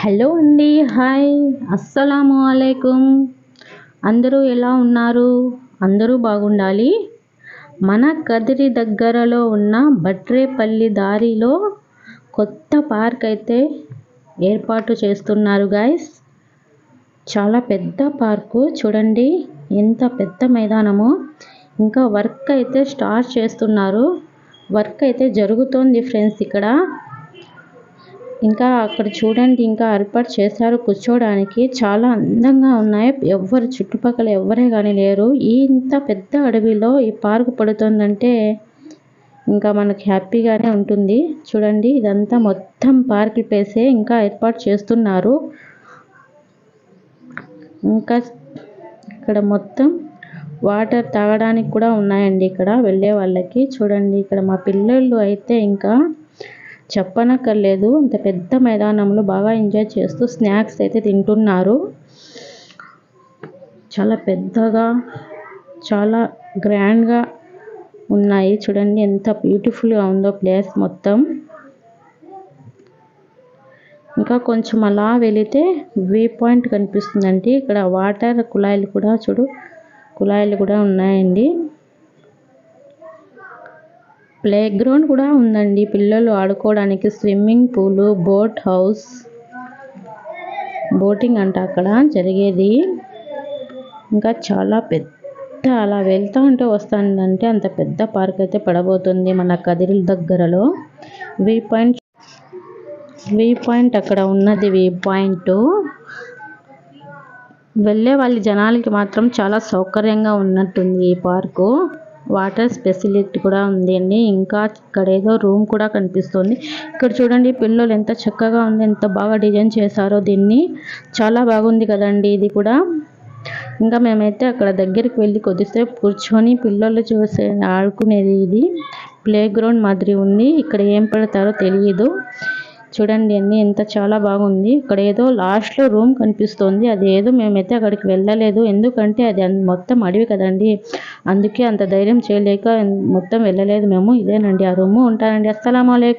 Hello అండి, hi, అస్సలాము అలైకుం. అందరూ ఎలా ఉన్నారు? అందరూ బాగుండాలి. మన కదిరి దగ్గరలో ఉన్న బట్రేపల్లి దారిలో కొత్త పార్క్ అయితే ఏర్పాటు చేస్తున్నారు గైస్. చాలా పెద్ద పార్కు చూడండి, ఎంత పెద్ద మైదానమో. ఇంకా వర్క్ అయితే స్టార్ట్ చేస్తున్నారు. వర్క్ అయితే జరుగుతోంది ఫ్రెండ్స్ ఇక్కడ. ఇంకా అక్కడ చూడండి, ఇంకా ఏర్పాటు చేశారు కూర్చోడానికి. చాలా అందంగా ఉన్నాయి. ఎవ్వరు చుట్టుపక్కల ఎవ్వరే కానీ లేరు. ఇంత పెద్ద అడవిలో ఈ పార్కు పడుతుందంటే ఇంకా మనకి హ్యాపీగానే ఉంటుంది. చూడండి, ఇదంతా మొత్తం పార్క్ ప్లేసే. ఇంకా ఏర్పాటు చేస్తున్నారు. ఇంకా ఇక్కడ మొత్తం వాటర్ తాగడానికి కూడా ఉన్నాయండి ఇక్కడ వెళ్ళే వాళ్ళకి. చూడండి, ఇక్కడ మా పిల్లలు అయితే ఇంకా చెప్పనక్కర్లేదు. అంత పెద్ద మైదానంలో బాగా ఎంజాయ్ చేస్తూ స్నాక్స్ అయితే తింటున్నారు. చాలా పెద్దగా, చాలా గ్రాండ్గా ఉన్నాయి. చూడండి ఎంత బ్యూటిఫుల్గా ఉందో ప్లేస్ మొత్తం. ఇంకా కొంచెం అలా వెళితే వ్యూ పాయింట్ కనిపిస్తుందండి. ఇక్కడ వాటర్ కుళాయిలు కూడా కుళాయిలు కూడా ఉన్నాయండి. ప్లే గ్రౌండ్ కూడా ఉందండి పిల్లలు ఆడుకోవడానికి. Swimming pool, boat house, boating అంట అక్కడ జరిగేది. ఇంకా చాలా పెద్ద, అలా వెళ్తూ ఉంటే వస్తుందంటే అంత పెద్ద పార్క్ అయితే పడబోతుంది మన కదిరి దగ్గరలో. వ్యూ పాయింట్ అక్కడ ఉన్నది. వ్యూ పాయింట్ వెళ్ళే వాళ్ళ జనాలకి మాత్రం చాలా సౌకర్యంగా ఉన్నట్టుంది ఈ పార్కు. వాటర్ ఫెసిలిటీ కూడా ఉంది అండి. ఇంకా ఇక్కడ ఏదో రూమ్ కూడా కనిపిస్తుంది. ఇక్కడ చూడండి పిల్లలు ఎంత చక్కగా ఉంది, ఎంత బాగా డిజైన్ చేశారో దీన్ని. చాలా బాగుంది కదండి ఇది కూడా. ఇంకా మేమైతే అక్కడ దగ్గరికి వెళ్ళి కొద్దిసేపు కూర్చొని పిల్లలు చూసే ఆడుకునేది. ఇది ప్లే గ్రౌండ్ మాదిరి ఉంది. ఇక్కడ ఏం పెడతారో తెలియదు. చూడండి అన్ని ఎంత చాలా బాగుంది. ఇక్కడ ఏదో లాస్ట్లో రూమ్ కనిపిస్తుంది. అదేదో మేమైతే అక్కడికి వెళ్ళలేదు, ఎందుకంటే అది మొత్తం అడవి కదండి. అందుకే అంత ధైర్యం చేయలేక మొత్తం వెళ్ళలేదు మేము. ఇదేనండి ఆ రూము. ఉంటానండి. అస్సలాము అలైకుం.